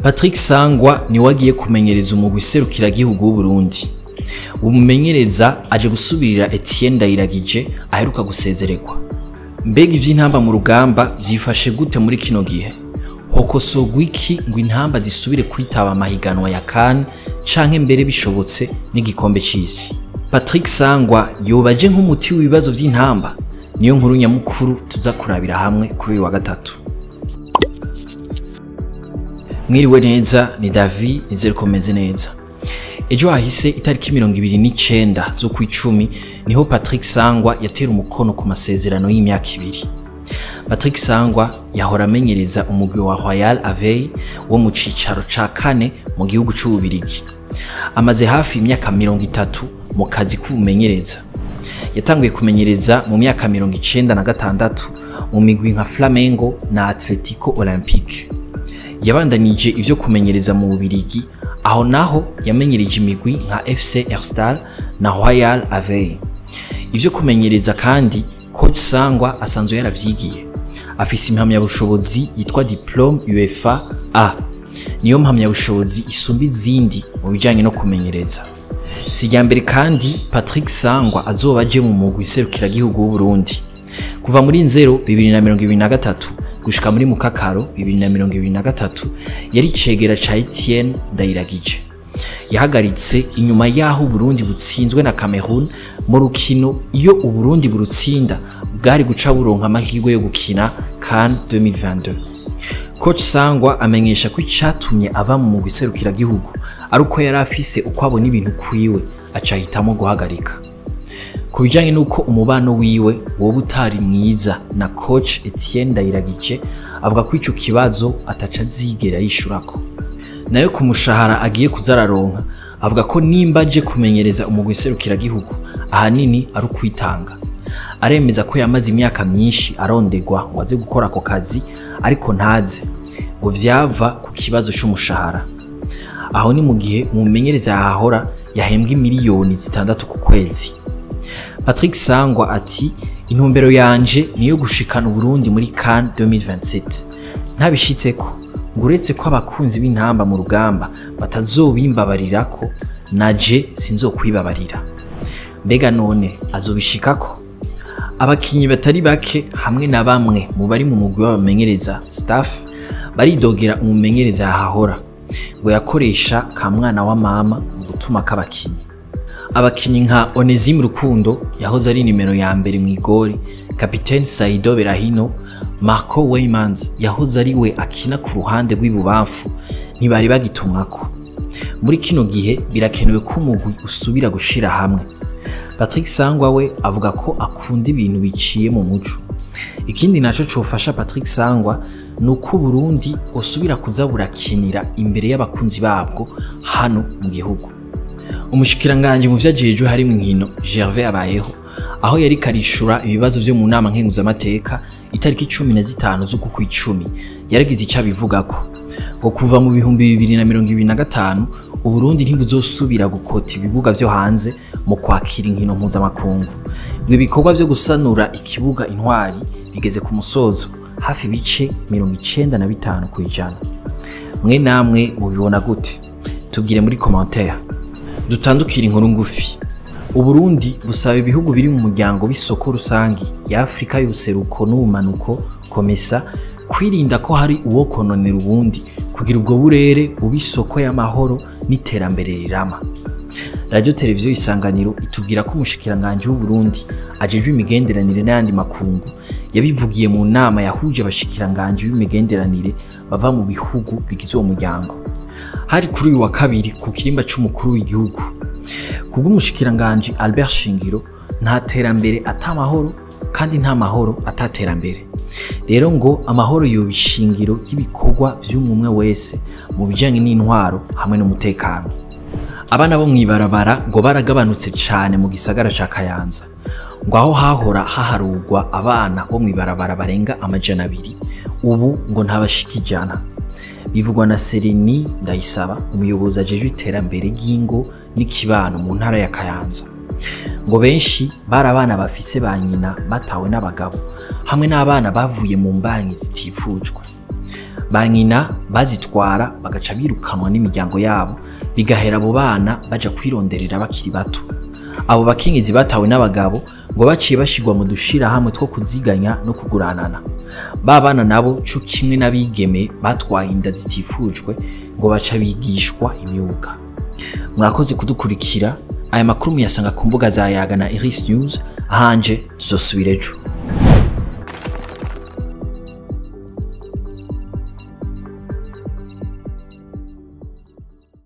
Patrick Sangwa ni wagiye kumenyereza umugwi serukiragihugu w'u Burundi. Umumenyereza aje gusubirira Etienne Ndayiragije aheruka gusezererwa. Mbega ivy'Intamba mu Rugamba vyifashe gute muri kino gihe? Hokosogwa iki ngo Intamba zisubire kwitaba amahiganwa ya CAN canke mbere bishobotse n'igikombe c'isi? Patrick Sangwa yoba aje nk'umuti w'ibibazo vy'Intamba? Niyo nkuru nyamukuru tuza kurabira hamwe kuri uyu wa gatatu. Mwiriwe neza, ni David, nizere ko meze neza. Ejo hahise itariki 29 zo kw'icumi niho Patrick Sangwa yatera umukono ku masezerano y'imyaka 2. Patrick Sangwa yahora amenyereza umugwi wa wari wo mu cicaro ca kane mu gihugu c'Ububirigi. Amaze hafi imyaka 30 mu kazi k'ubumenyereza. Yatanguye kumenyereza mu myaka 96 mu migwi nka Flamengo na Atletico Olympique. Yabandanije ivyo kumenyereza mu Bubirigi, aho naho yamenyereje imigwi nka FC Erstal na Royal Avey. Ivyo kumenyereza kandi coach Sangwa asanzwe yaravyigiye. Afise impamyabushobozi yitwa diplome UEFA A. Niyo mpamyabushobozi isumba izindi mu bijanye no kumenyereza. Sijyambere kandi Patrick Sangwa azoba aje mu mugwi serukiragihugu w'u Burundi. Kuva muri 2023 gushika muri mukakaro 2023 yari cegera ca Etienne Ndayiragije. Yahagaritse inyuma yaho Burundi butsinzwe na Cameroon mu rukino iyo u Burundi burutsinda bwari guca buronka amahirwe yo gukina CAN 2022. Coach Sangwa amenyesha ko icatumye ava mu mugwi serukiragihugu aruko yari afise uko abona ibintu kwiwe acahitamo guhagarika. Kubijanye nuko umubano wiwe woba utari mwiza na coach Etienne Ndayiragije, avuga ko ico kibazo ataca zigera yishurako. Nayo ku mushahara agiye kuzararonka, avuga ko nimba aje kumenyereza umugwi serukiragihugu ahanini ari ukwitanga. Aremeza ko yamaze imyaka myinshi arondegwa ngo aze gukora ako kazi ariko ntaze, ngo vyava ku kibazo c'umushahara. Aho ni mu gihe umumenyereza yahahora yahembwa miliyoni 6 ku kwezi. Patrick Sangwa ati intumbero yanje niyo gushikana Burundi muri CAN 2027. Ntabishitseko ngo uretse ko abakunzi b'Intamba mu Rugamba batazobimbabarira ko naje sinzokwibabarira. Mbega none azobishikako? Abakinyi batari bake hamwe na bamwe mu bari mu mugwi w'abamenyereza staff baridogera umumenyereza yahahora ngo yakoresha ka mwana wa mama mu gutuma k'abakinyi. Abakinyi nka Onesime Rukundo yahoze ari nimero ya mbere mu igori, Kapiteni Saido Berahino, Marco Weymans yahoze ari we akina ku ruhande rw'ibubamfu ntibari bagitumwako. Muri kino gihe birakenewe ko umugwi usubira gushira hamwe. Patrick Sangwa we avuga ko akunda ibintu biciye mu muco. Ikindi naco cofasha Patrick Sangwa nuko Burundi usubira kuza burakinira imbere y'abakunzi babwo hano mu gihugu. Umushikiranganje mu vyajejwe hari mu nkino Gervais abayeho, aho yari karishura ibibazo vyo mu nama nkenguzamateka itariki 15 z'uku kw'icumi, yaragize ica bivugako ngo kuva mu 2025 Uburundi ntibuzosubira gukota ibibuga vyo hanze mu kwakira inkino mpuzamakungu. Ngo ibikorwa vyo gusanura ikibuga Intwari bigeze ku musozo hafi bice 95 kw'ijana. Mwe namwe mubibona gute? Tubwire muri commentaire. Dutandukira inkuru ngufi. Uburundi busaba ibihugu biri mu muryango w'isoko rusangi ya Afrika y'ubuseruko n'ubumanuko komesa kwirinda ko hari uwo kononera ubundi kugira ubwo burere ubisoko y'amahoro n'iterambere rirama. Radio Televiziyo Isanganiro itubwira ko umushikiranganje w'u Burundi ajejwe imigenderanire n'andi makungu yabivugiye mu nama yahuje abashikiranganje b'imigenderanire bava mu bihugu bigize uwo muryango. Hari kuri uyu wa kabiri ku kirimba c'umukuru w'igihugu. Kubw'umushikiranganje Albert Shingiro, nta terambere atamahoro kandi nta mahoro ataterambere. Rero ngo amahoro yobishingiro y'ibikorwa vy'umwe wese mu bijanye n'intwaro hamwe n'umutekano. Abana bo mwibarabara ngo baragabanutse cane mu gisagara ca Kayanza. Ngo aho hahora haharugwa abana bo mwibarabara barenga 200, ubu ngo ntabashikijana. Bivugwa na Sereni Ndayisaba, umuyobozi ajejwe iterambere ry'ingo n'ikibano mu ntara ya Kayanza. Ngo benshi barabana bafise ba nyina batawe n'abagabo hamwe n'abana bavuye mu mbanyi zitifujwe. ba nyina bazitwara bagaca birukanwa n'imiryango yabo, bigahera abo bana baja kwironderera bakiri bato. Abo bakenyezi batawe n'abagabo ngo baciye bashirwa mu dushira hamwe two kuziganya no kuguranana. Ba bana nabo cyo kimwe n'abigeme batwaye inda zitifujwe ngo baca bigishwa imyuga. Mwakoze kudukurikira, aya makuru muyasanga ku mbuga za Yaga na Iris News, ahanje tuzosubira ejo.